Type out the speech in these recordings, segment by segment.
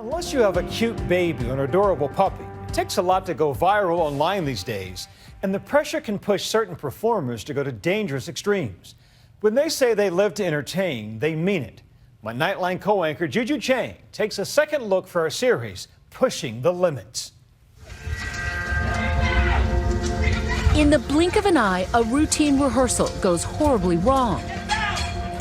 Unless you have a cute baby or an adorable puppy, it takes a lot to go viral online these days, and the pressure can push certain performers to go to dangerous extremes. When they say they live to entertain, they mean it. My Nightline co-anchor Juju Chang takes a second look for our series, Pushing the Limits. In the blink of an eye, a routine rehearsal goes horribly wrong.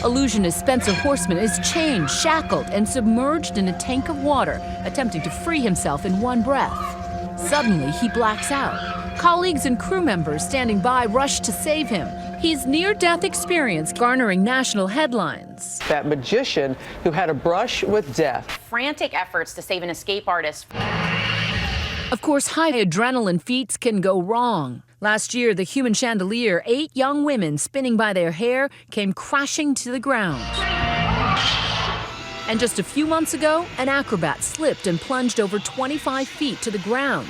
Illusionist Spencer Horsman is chained, shackled, and submerged in a tank of water, attempting to free himself in one breath. Suddenly, he blacks out. Colleagues and crew members standing by rush to save him. His near-death experience garnering national headlines. That magician who had a brush with death. Frantic efforts to save an escape artist. Of course, high adrenaline feats can go wrong. Last year, the human chandelier, 8 young women spinning by their hair, came crashing to the ground. And just a few months ago, an acrobat slipped and plunged over 25 feet to the ground.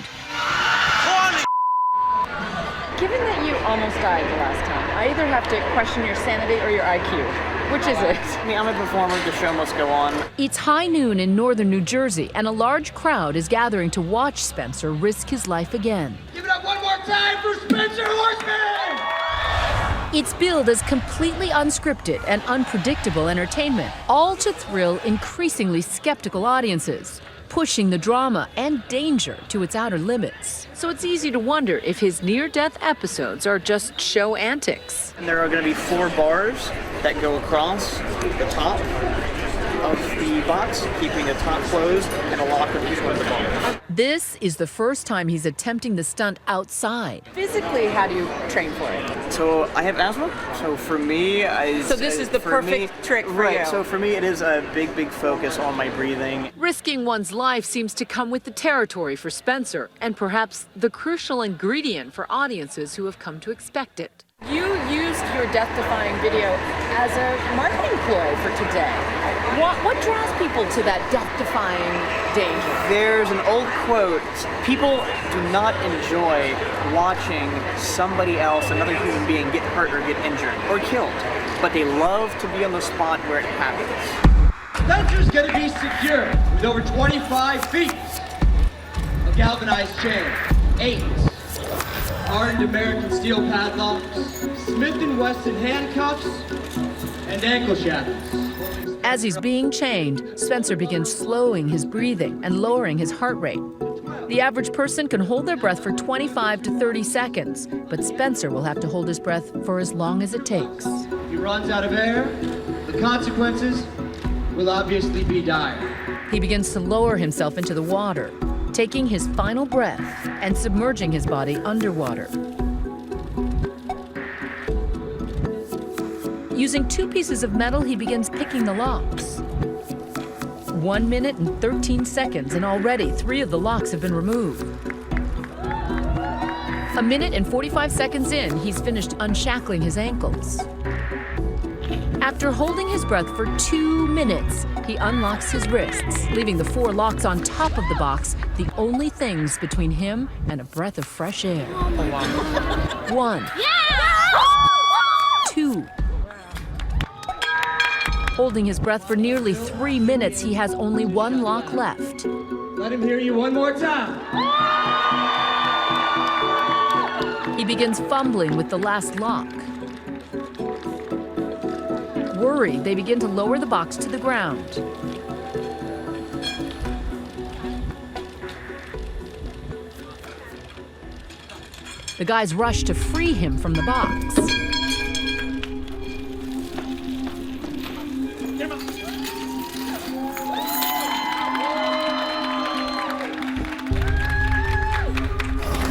Given that you almost died the last time, I either have to question your sanity or your IQ. Which is it? I mean, I'm a performer, the show must go on. It's high noon in northern New Jersey, and a large crowd is gathering to watch Spencer risk his life again. Give it up one more time for Spencer Horsman! It's billed as completely unscripted and unpredictable entertainment, all to thrill increasingly skeptical audiences, pushing the drama and danger to its outer limits. So it's easy to wonder if his near-death episodes are just show antics. And there are going to be 4 bars that go across the top of the box, keeping the top closed and a lock on each one of the bars. This is the first time he's attempting the stunt outside. Physically, how do you train for it? So I have asthma, so for me, So this is the perfect trick for you. Right, so for me it is a big focus on my breathing. Risking one's life seems to come with the territory for Spencer, and perhaps the crucial ingredient for audiences who have come to expect it. You used your death-defying video as a marketing ploy for today. What draws people to that death-defying danger? There's an old quote, people do not enjoy watching somebody else, another human being, get hurt or get injured or killed, but they love to be on the spot where it happens. Spencer's gonna be secure with over 25 feet of galvanized chain, 8 hardened American steel padlocks, Smith & Wesson handcuffs, and ankle shackles. As he's being chained, Spencer begins slowing his breathing and lowering his heart rate. The average person can hold their breath for 25 to 30 seconds, but Spencer will have to hold his breath for as long as it takes. If he runs out of air, the consequences will obviously be dire. He begins to lower himself into the water, taking his final breath and submerging his body underwater. Using 2 pieces of metal, he begins picking the locks. 1 minute and 13 seconds, and already 3 of the locks have been removed. 1 minute and 45 seconds in, he's finished unshackling his ankles. After holding his breath for 2 minutes, he unlocks his wrists, leaving the 4 locks on top of the box, the only things between him and a breath of fresh air. 1. 2. Holding his breath for nearly 3 minutes, he has only 1 lock left. Let him hear you one more time. He begins fumbling with the last lock. Worried, they begin to lower the box to the ground. The guys rush to free him from the box.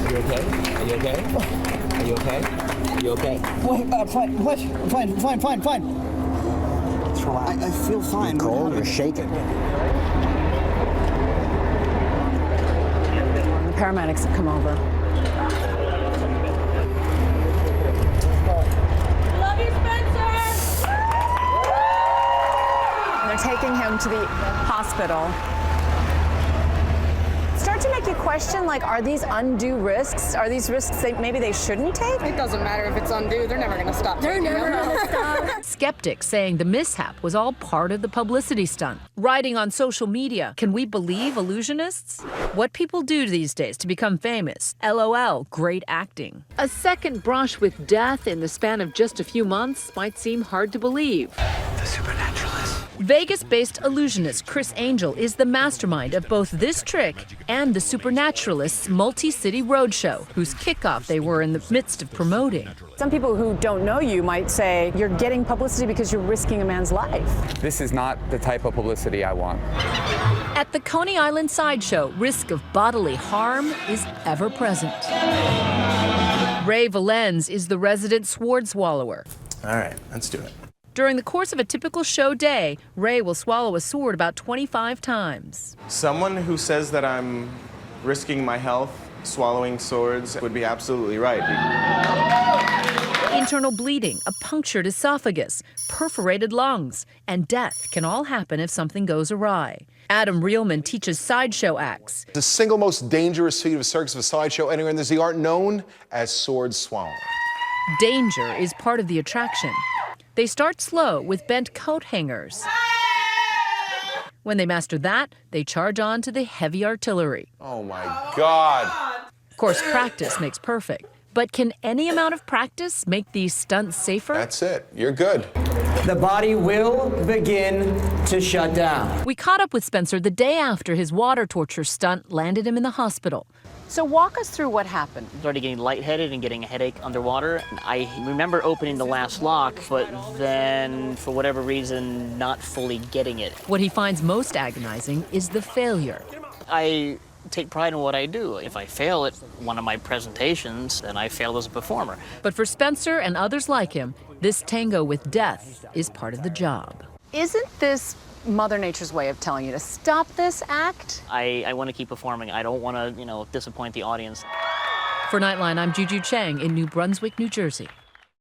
Are you okay? Are you okay? Are you okay? Are you okay? What? Fine. What? Fine. I feel fine. You're cold. You're shaking. The paramedics have come over. Love you, Spencer! They're taking him to the hospital. Start to make make you question, like, are these undue risks? Are these risks maybe they shouldn't take? It doesn't matter if it's undue, they're never gonna stop. They're never gonna stop. Skeptics saying the mishap was all part of the publicity stunt. Writing on social media, can we believe illusionists? What people do these days to become famous. LOL, great acting. A second brush with death in the span of just a few months might seem hard to believe. The supernaturalist. Vegas-based illusionist Criss Angel is the mastermind of both this trick and the Supernaturalists' multi-city roadshow, whose kickoff they were in the midst of promoting. Some people who don't know you might say you're getting publicity because you're risking a man's life. This is not the type of publicity I want. At the Coney Island sideshow, risk of bodily harm is ever present. Ray Valens is the resident sword swallower. All right, let's do it. During the course of a typical show day, Ray will swallow a sword about 25 times. Someone who says that I'm risking my health swallowing swords would be absolutely right. Internal bleeding, a punctured esophagus, perforated lungs, and death can all happen if something goes awry. Adam Reelman teaches sideshow acts. The single most dangerous feat of a circus of a sideshow anywhere in the art known as sword swallowing. Danger is part of the attraction. They start slow with bent coat hangers. When they master that, they charge on to the heavy artillery. Oh my God. Of course, practice makes perfect. But can any amount of practice make these stunts safer? That's it. You're good. The body will begin to shut down. We caught up with Spencer the day after his water torture stunt landed him in the hospital. So walk us through what happened. Started getting lightheaded and getting a headache underwater. I remember opening the last lock, but then, for whatever reason, not fully getting it. What he finds most agonizing is the failure. I take pride in what I do. If I fail at one of my presentations, then I failed as a performer. But for Spencer and others like him, this tango with death is part of the job. Isn't this Mother Nature's way of telling you to stop this act? I want to keep performing. I don't want to, disappoint the audience. For Nightline, I'm Juju Chang in New Brunswick, New Jersey.